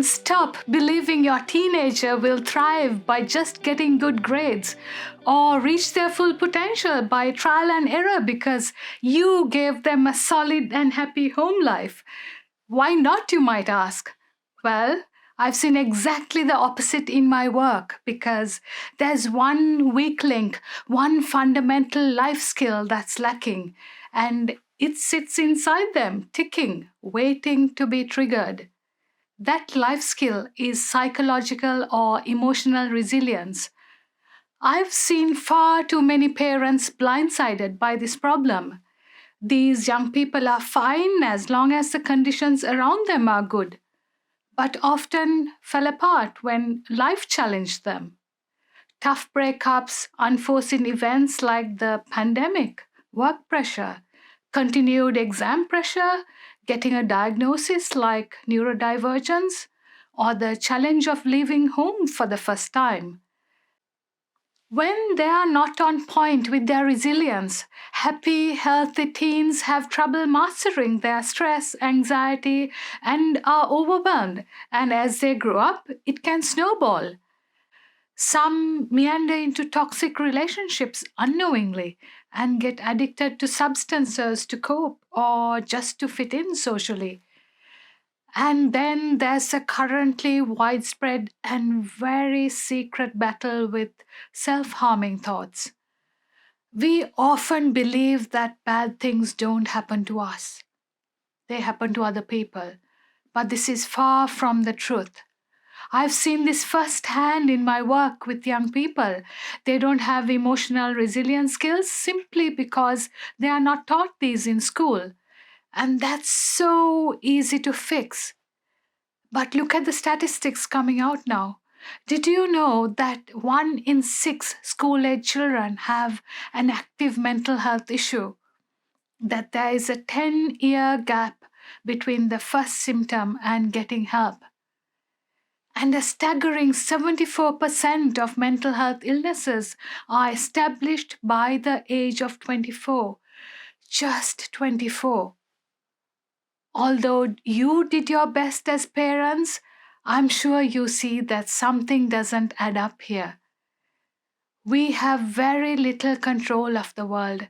can stop believing your teenager will thrive by just getting good grades or reach their full potential by trial and error because you gave them a solid and happy home life. Why not, you might ask? Well, I've seen exactly the opposite in my work because there's one weak link, one fundamental life skill that's lacking, and it sits inside them, ticking, waiting to be triggered. That life skill is psychological or emotional resilience. I've seen far too many parents blindsided by this problem. These young people are fine as long as the conditions around them are good, but often fell apart when life challenged them. Tough breakups, unforeseen events like the pandemic, work pressure, continued exam pressure, getting a diagnosis like neurodivergence, or the challenge of leaving home for the first time. When they are not on point with their resilience, happy, healthy teens have trouble mastering their stress, anxiety, and are overwhelmed. And as they grow up, it can snowball. Some meander into toxic relationships unknowingly and get addicted to substances to cope or just to fit in socially. And then there's a currently widespread and very secret battle with self harming thoughts. We often believe that bad things don't happen to us, they happen to other people. But this is far from the truth. I've seen this firsthand in my work with young people. They don't have emotional resilience skills simply because they are not taught these in school. And that's so easy to fix. But look at the statistics coming out now. Did you know that 1 in 6 school-age children have an active mental health issue? That there is a 10-year gap between the first symptom and getting help. And a staggering 74% of mental health illnesses are established by the age of 24. Just 24. Although you did your best as parents, I'm sure you see that something doesn't add up here. We have very little control of the world.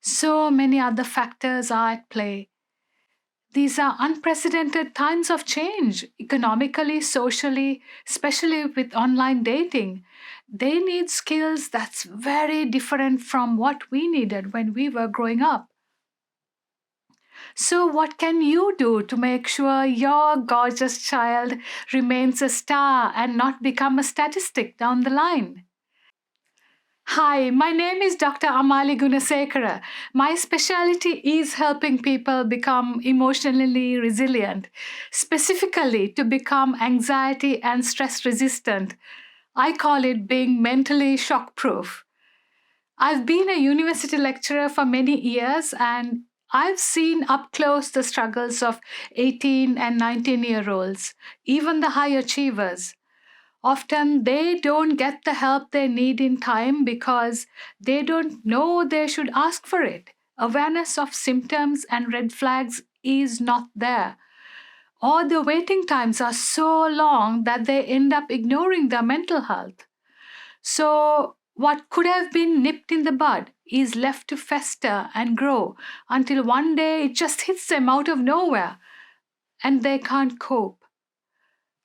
So many other factors are at play. These are unprecedented times of change, economically, socially, especially with online dating. They need skills that's very different from what we needed when we were growing up. So, what can you do to make sure your gorgeous child remains a star and not become a statistic down the line? Hi, my name is Dr. Amali Gunasekara. My specialty is helping people become emotionally resilient, specifically to become anxiety and stress resistant. I call it being mentally shock proof. I've been a university lecturer for many years and I've seen up close the struggles of 18 and 19-year-olds, even the high achievers. Often they don't get the help they need in time because they don't know they should ask for it. Awareness of symptoms and red flags is not there. Or the waiting times are so long that they end up ignoring their mental health. So, what could have been nipped in the bud is left to fester and grow until one day it just hits them out of nowhere and they can't cope.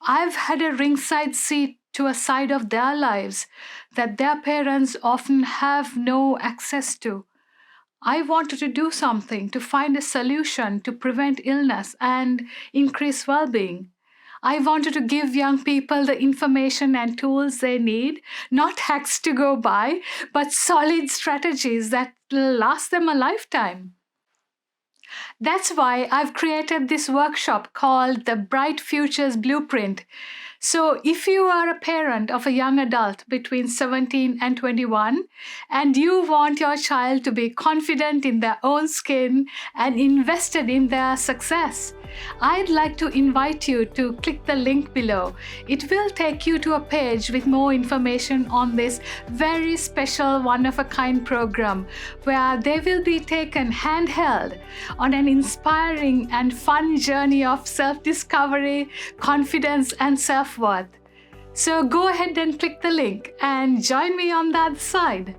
I've had a ringside seat to a side of their lives that their parents often have no access to. I wanted to do something to find a solution to prevent illness and increase well-being. I wanted to give young people the information and tools they need, not hacks to go by, but solid strategies that will last them a lifetime. That's why I've created this workshop called the Bright Futures Blueprint. So if you are a parent of a young adult between 17 and 21 and you want your child to be confident in their own skin and invested in their success, I'd like to invite you to click the link below. It will take you to a page with more information on this very special one-of-a-kind program where they will be taken handheld on an inspiring and fun journey of self-discovery, confidence, and self-worth. So go ahead and click the link and join me on the other side.